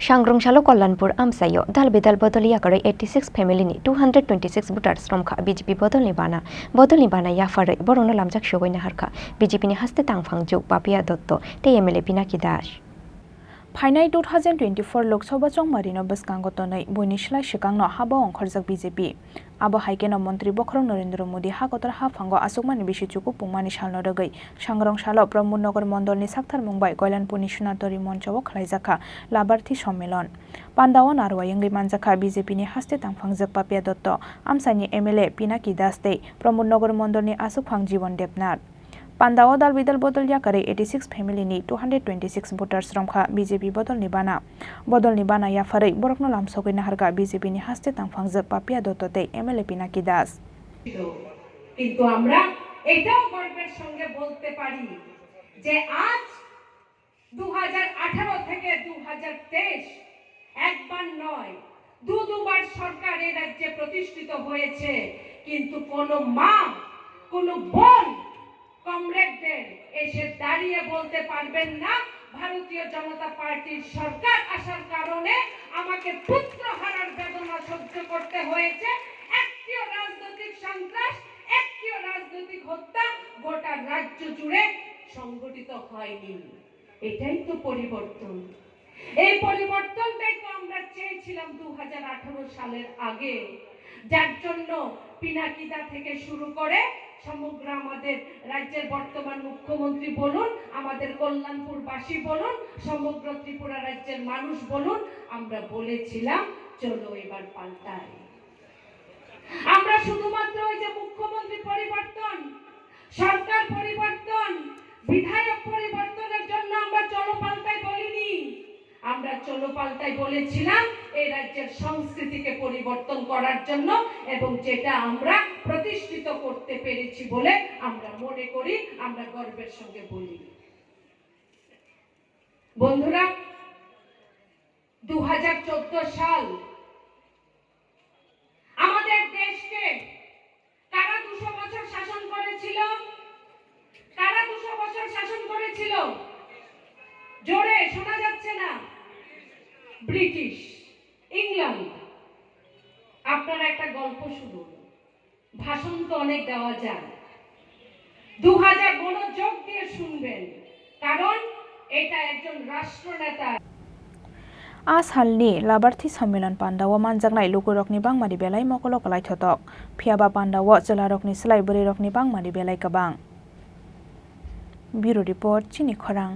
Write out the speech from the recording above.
Shangrongshalo Kollanpur Amsayo Dal Bidal Bodoli Yakare 86 family ni 226 voters from Kha BJP Bodoli Bana Yafare Borono Lamjak Shogoi Naharka BJP ni haste tangphangjuk Papia Dotto te MLA Pinaki Das Phainai 2024 Lok Sabha chongmarino bwskango tonai boinislai sikangno haba ongkhorjak BJP abo haikeno mantri Bokhrong Narendra Modi hagotor haphango asukmani bisi chuku pungmani salno rogoi Shangrongshalo Pramod Nagar Mondolni Sakthar Mumbai Koilanpurni Sunatori Monchao khlaijaka Labarthi Sommilon Pandao Narwayengri manjaka BJP ni haste tangphangjak Papia Dotto Amsani MLA Pinaki Das tei Pramod Nagar Mondolni asukphang Jibon Debnath Pandao Dal Bidal Bodol Yakare 86 family ni 226 voters romkha BJP Bodol ni bana Yafare Borokno Lamsogoi Naharka BJP ni haste tangphangjak Papia Dotto tei MLA Pinaki Das কিন্তু আমরা এটাও গর্বের সঙ্গে বলতে পারি যে আজ 2018 থেকে 2023 একবার নয় দুবার সরকার এই রাজ্যে প্রতিষ্ঠিত হয়েছে কিন্তু কোন মা কোন বোন কমরেডদের এসে দাঁড়িয়ে বলতে পারবেন না ভারতীয় জনতা পার্টির সরকার আসার কারণে আমাকে পুত্র হারার বেদনা সহ্য করতে হয়েছে একটিও রাজনৈতিক সন্ত্রাস একটিও রাজনৈতিক হত্যা গোটা রাজ্য জুড়ে সংগঠিত হয়নি এটাই তো পরিবর্তন এই পরিবর্তনটাই তো আমরা চেয়েছিলাম 2018 সালের আগে যার জন্য পিনাকিদা থেকে শুরু করে সমগ্র আমাদের রাজ্যের বর্তমান মুখ্যমন্ত্রী বলুন আমাদের কল্যাণপুরবাসী বলুন সমগ্র ত্রিপুরা রাজ্যের মানুষ বলুন আমরা বলেছিলাম চলো এবার পাল্টাই আমরা শুধুমাত্র ওই যে মুখ্যমন্ত্রী পরিবর্তন সরকার পরিবর্তন বিধায়ক পরিবর্তনের জন্য আমরা চলো পাল্টাই বলিনি আমরা চলো পাল্টাই বলেছিলাম এই রাজ্যের সংস্কৃতিকে পরিবর্তন করার জন্য এবং যেটা আমরা প্রতিষ্ঠিত করতে পেরেছি বলে আমরা মনে করি আমরা গর্বের সঙ্গে বলি বন্ধুরা 2014 সাল আমাদের দেশকে কারা 200 বছর শাসন করেছিল জোরে শোনা যাচ্ছে না ব্রিটিশ ইংল্যান্ড আপনারা একটা গল্প শুনুন ভাষণ তো অনেক দেওয়া যায় 2000 মনোযোগ দিয়ে শুনবেন কারণ এটা একজন রাষ্ট্রনেতা Ashalni Labarthi Sommilon Pandao manjaknai lukurokni bangmari belai mokolo kalai thotok phiaba Pandao chelarokni slai buri rokni bangmari belai kabang Bureau Report Chini Khorang